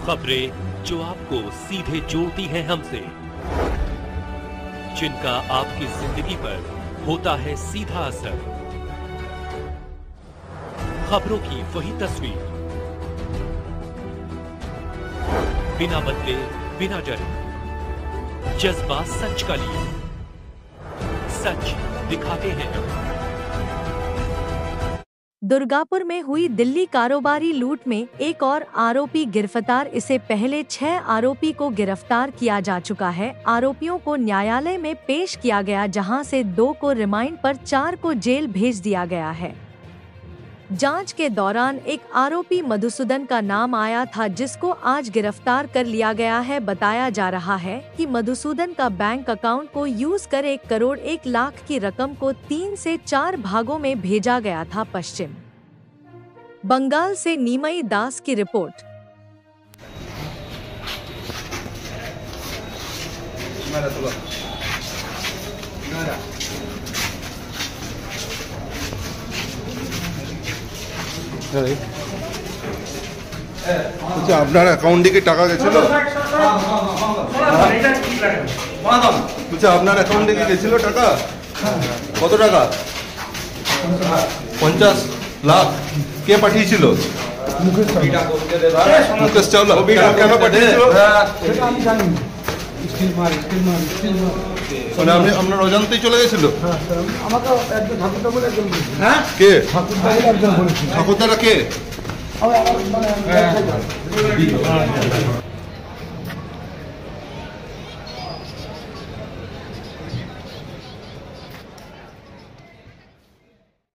खबरें जो आपको सीधे जोड़ती हैं हमसे, जिनका आपकी जिंदगी पर होता है सीधा असर। खबरों की वही तस्वीर, बिना बदले बिना डरे, जज्बा सच का लिए, सच दिखाते हैं। दुर्गापुर में हुई दिल्ली कारोबारी लूट में एक और आरोपी गिरफ्तार। इससे पहले 6 आरोपी को गिरफ्तार किया जा चुका है। आरोपियों को न्यायालय में पेश किया गया, जहां से 2 को रिमांड पर 4 को जेल भेज दिया गया है। जांच के दौरान एक आरोपी मधुसूदन का नाम आया था, जिसको आज गिरफ्तार कर लिया गया है। बताया जा रहा है कि मधुसूदन का बैंक अकाउंट को यूज कर 1 करोड़ 1 लाख की रकम को 3 से 4 भागों में भेजा गया था। पश्चिम बंगाल से नीमई दास की रिपोर्ट। আপনার অ্যাকাউন্টে কি টাকা গেছিল? আপনার অ্যাকাউন্টে কি গেছিল টাকা? কত টাকা? 50 লাখ। কে পাঠিয়েছিল? মুকেশ চাওলা। কেন পাঠিয়েছিল? মানে আপনার অজান্তেই চলে গেছিল? কে ঠাকুরদারা কে?